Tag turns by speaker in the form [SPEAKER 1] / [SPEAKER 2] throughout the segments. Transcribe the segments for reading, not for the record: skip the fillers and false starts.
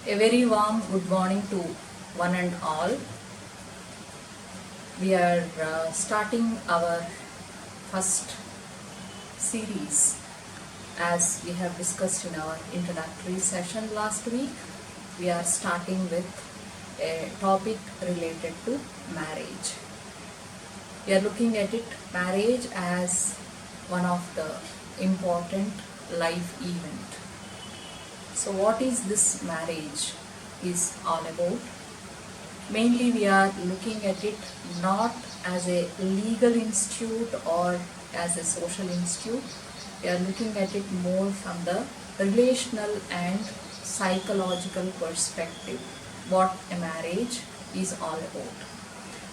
[SPEAKER 1] A very warm good morning to one and all. We are starting our first series as we have discussed in our introductory session last week. We are starting with a topic related to marriage. We are looking at it, marriage, as one of the important life event. So what is this marriage is all about? Mainly we are looking at it not as a legal institute or as a social institute. We are looking at it more from the relational and psychological perspective, what a marriage is all about.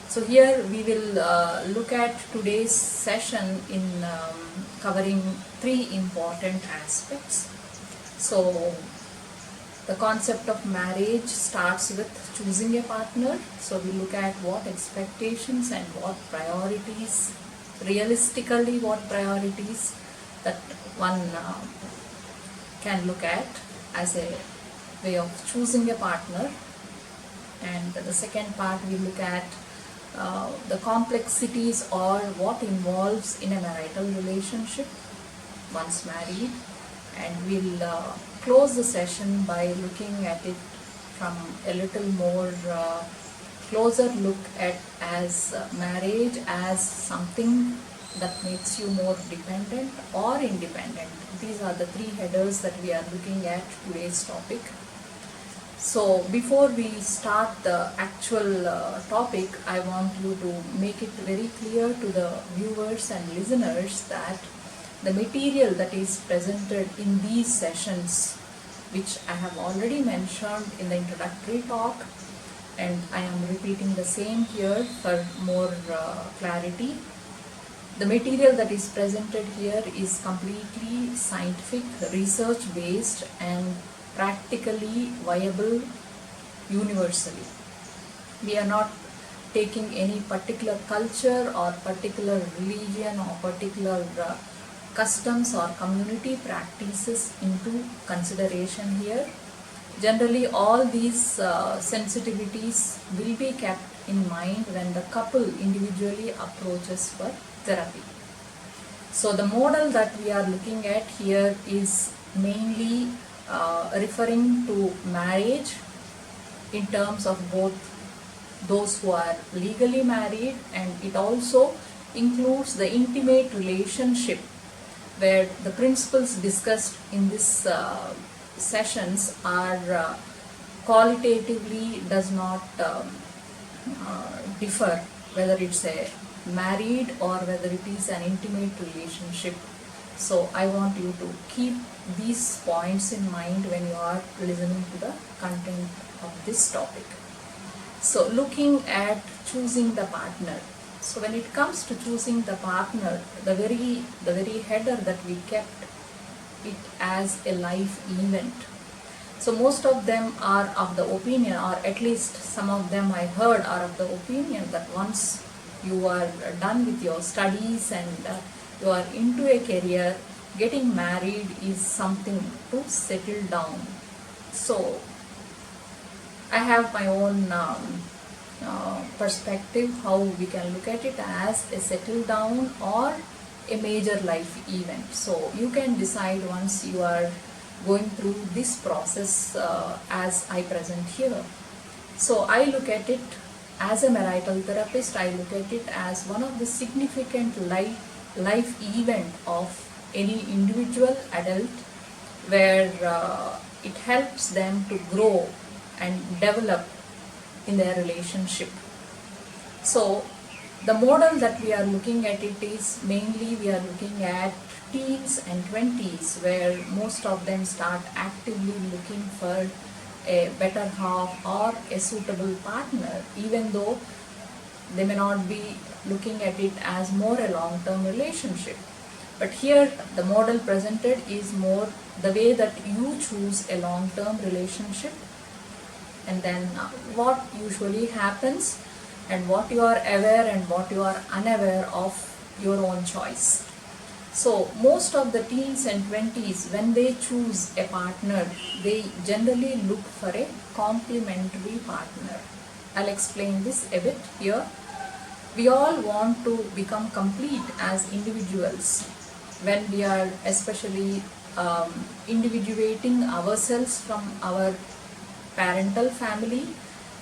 [SPEAKER 1] So here we will look at today's session in covering three important aspects. So the concept of marriage starts with choosing a partner. So we look at what expectations and what priorities, realistically what priorities that one can look at as a way of choosing a partner. And the second part we look at the complexities or what involves in a marital relationship once married, and we'll close the session by looking at it from a little more closer look at as marriage as something that makes you more dependent or independent. These are the three headers that we are looking at today's topic. So before we start the actual topic, I want you to make it very clear to the viewers and listeners that the material that is presented in these sessions, which I have already mentioned in the introductory talk, and I am repeating the same here for more clarity. The material that is presented here is completely scientific, research based and practically viable universally. We are not taking any particular culture or particular religion or particular customs or community practices into consideration here. Generally, all these sensitivities will be kept in mind when the couple individually approaches for therapy. So the model that we are looking at here is mainly referring to marriage in terms of both those who are legally married, and it also includes the intimate relationship, where the principles discussed in this sessions are qualitatively does not differ whether it's a married or whether it is an intimate relationship. So I want you to keep these points in mind when you are listening to the content of this topic. So looking at choosing the partner. So when it comes to choosing the partner, the very header that we kept it as a life event. So most of them are of the opinion, or at least some of them I heard are of the opinion, that once you are done with your studies and you are into a career, getting married is something to settle down. So I have my own perspective how we can look at it as a settle down or a major life event. So you can decide once you are going through this process as I present here. So I look at it as a marital therapist, I look at it as one of the significant life event of any individual adult, where it helps them to grow and develop in their relationship. So the model that we are looking at it is mainly we are looking at teens and 20s, where most of them start actively looking for a better half or a suitable partner, even though they may not be looking at it as more a long-term relationship. But here the model presented is more the way that you choose a long-term relationship, and then what usually happens and what you are aware and what you are unaware of your own choice. So most of the teens and 20s, when they choose a partner, they generally look for a complementary partner. I'll explain this a bit here. We all want to become complete as individuals when we are especially individuating ourselves from our parental family.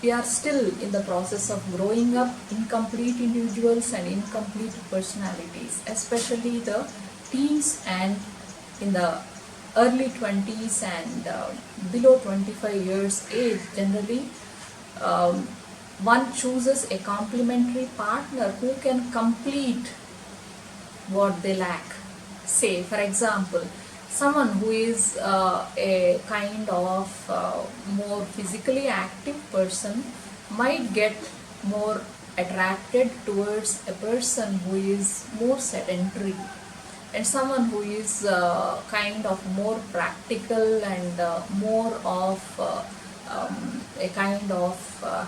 [SPEAKER 1] We are still in the process of growing up incomplete individuals and incomplete personalities, especially the teens and in the early 20s and below 25 years age. Generally, one chooses a complementary partner who can complete what they lack. Say, for example, someone who is a kind of more physically active person might get more attracted towards a person who is more sedentary, and someone who is kind of more practical and more of a kind of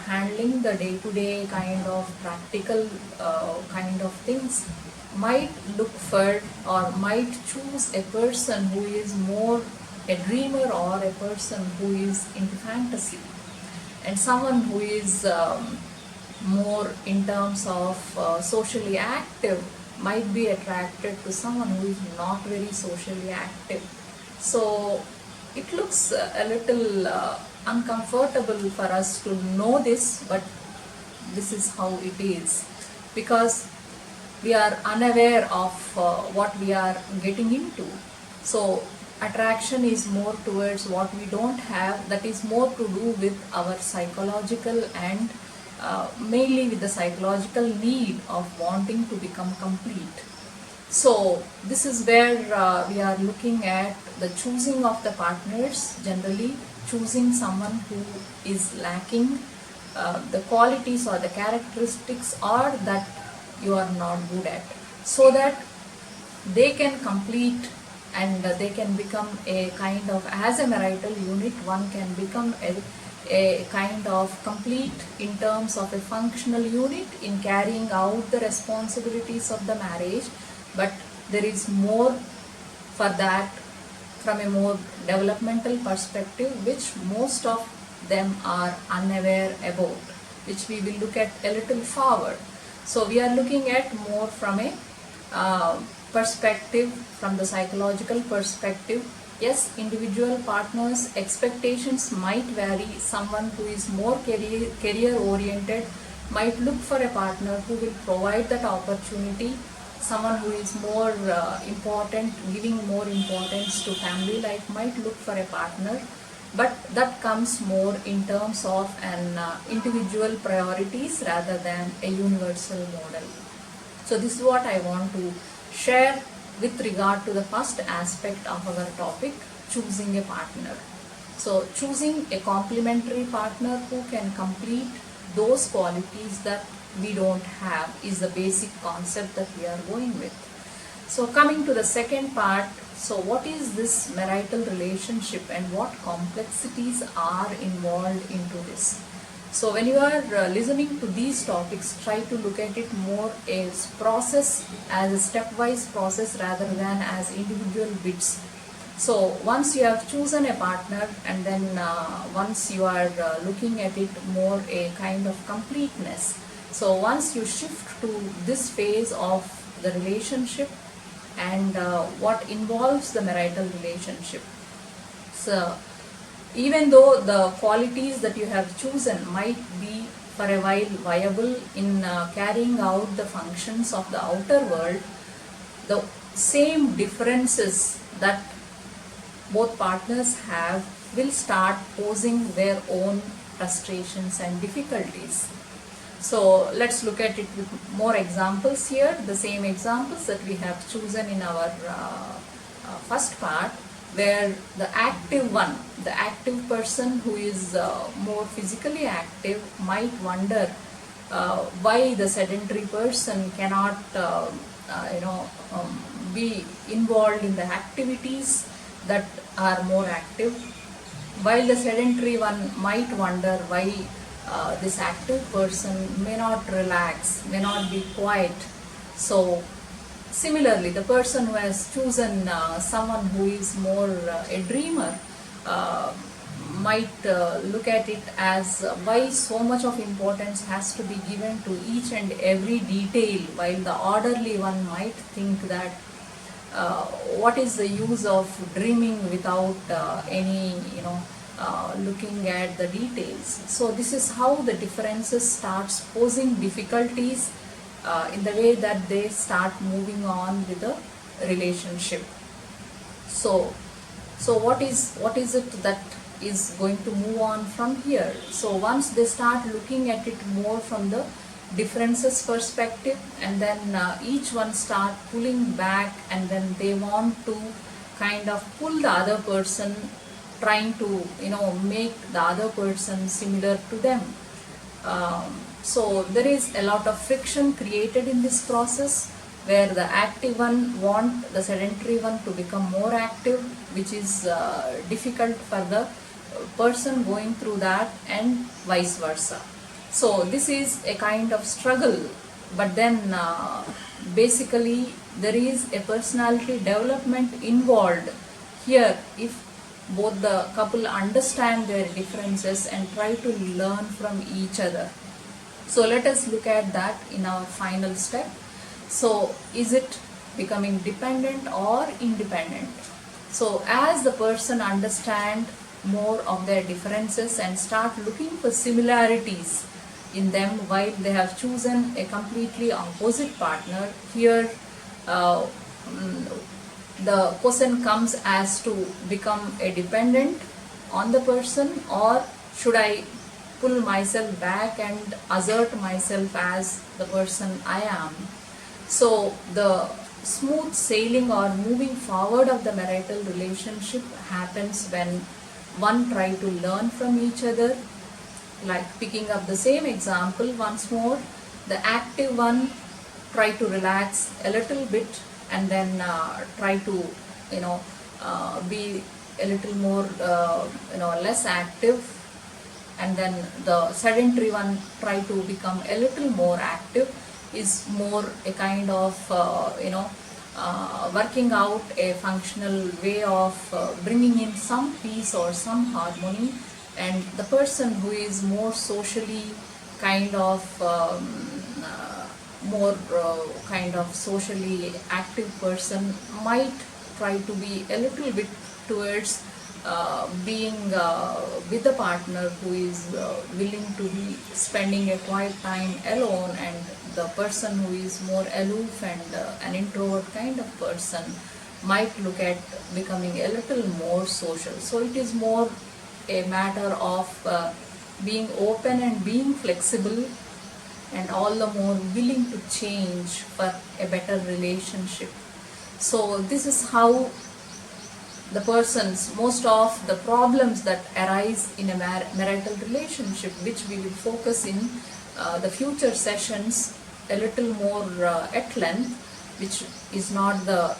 [SPEAKER 1] handling the day-to-day kind of practical kind of things might look for or might choose a person who is more a dreamer or a person who is into fantasy, and someone who is more in terms of socially active might be attracted to someone who is not very socially active. So it looks a little uncomfortable for us to know this, but this is how it is, because we are unaware of what we are getting into. So attraction is more towards what we don't have, that is more to do with our psychological and mainly with the psychological need of wanting to become complete. So this is where we are looking at the choosing of the partners, generally choosing someone who is lacking the qualities or the characteristics or that you are not good at, so that they can complete and they can become a kind of, as a marital unit, one can become a kind of complete in terms of a functional unit in carrying out the responsibilities of the marriage. But there is more for that from a more developmental perspective, which most of them are unaware about, which we will look at a little forward. So we are looking at more from a perspective, from the psychological perspective. Yes, individual partners' expectations might vary. Someone who is more career oriented might look for a partner who will provide that opportunity. Someone who is more important, giving more importance to family life, might look for a partner, but that comes more in terms of an individual priorities rather than a universal model. So this is what I want to share with regard to the first aspect of our topic, choosing a partner. So choosing a complementary partner who can complete those qualities that we don't have is the basic concept that we are going with. So coming to the second part, so what is this marital relationship and what complexities are involved into this? So when you are listening to these topics, try to look at it more as process, as a stepwise process rather than as individual bits. So once you have chosen a partner, and then once you are looking at it more a kind of completeness. So once you shift to this phase of the relationship and what involves the marital relationship. So even though the qualities that you have chosen might be for a while viable in carrying out the functions of the outer world, the same differences that both partners have will start posing their own frustrations and difficulties. So let's look at it with more examples here, the same examples that we have chosen in our first part, where the active one, the active person who is more physically active might wonder why the sedentary person cannot be involved in the activities that are more active, while the sedentary one might wonder why this active person may not relax, may not be quiet. So similarly, the person who has chosen someone who is more a dreamer might look at it as why so much of importance has to be given to each and every detail, while the orderly one might think that what is the use of dreaming without any looking at the details. So this is how the differences starts posing difficulties in the way that they start moving on with the relationship. So what is it that is going to move on from here? So once they start looking at it more from the differences perspective, and then each one start pulling back, and then they want to kind of pull the other person, trying to make the other person similar to them. So there is a lot of friction created in this process, where the active one want the sedentary one to become more active, which is difficult for the person going through that, and vice versa. So this is a kind of struggle, but then basically there is a personality development involved here if both the couple understand their differences and try to learn from each other. So let us look at that in our final step. So is it becoming dependent or independent? So as the person understand more of their differences and start looking for similarities in them while they have chosen a completely opposite partner, here the question comes as to become a dependent on the person, or should I pull myself back and assert myself as the person I am. So the smooth sailing or moving forward of the marital relationship happens when one try to learn from each other. Like picking up the same example once more, the active one try to relax a little bit, and then try to be a little more less active, and then the sedentary one try to become a little more active, is more a kind of working out a functional way of bringing in some peace or some harmony. And the person who is more socially kind of socially active person might try to be a little bit towards being with the partner who is willing to be spending a quiet time alone, and the person who is more aloof and an introvert kind of person might look at becoming a little more social. So it is more a matter of being open and being flexible, and all the more willing to change for a better relationship. So this is how the persons, most of the problems that arise in a marital relationship, which we will focus in the future sessions a little more at length, which is not the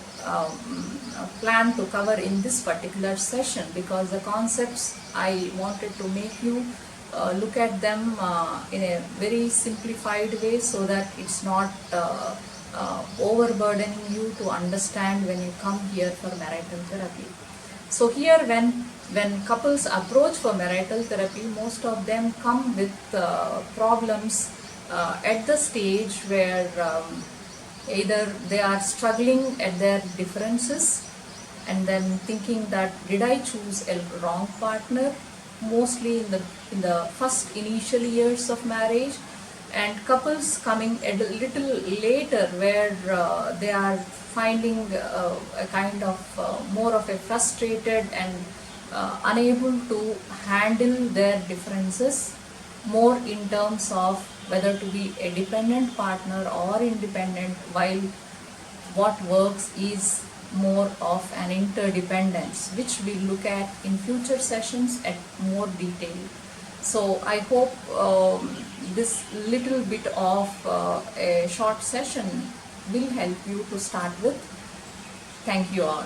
[SPEAKER 1] plan to cover in this particular session, because the concepts I wanted to make you look at them in a very simplified way, so that it's not overburdening you to understand when you come here for marital therapy. So here when couples approach for marital therapy, most of them come with problems at the stage where either they are struggling at their differences and then thinking that did I choose a wrong partner, mostly in the first initial years of marriage, and couples coming a little later where they are finding a kind of more of a frustrated and unable to handle their differences, more in terms of whether to be a dependent partner or independent, while what works is more of an interdependence, which we look at in future sessions at more detail. So I hope this little bit of a short session will help you to start with. Thank you all.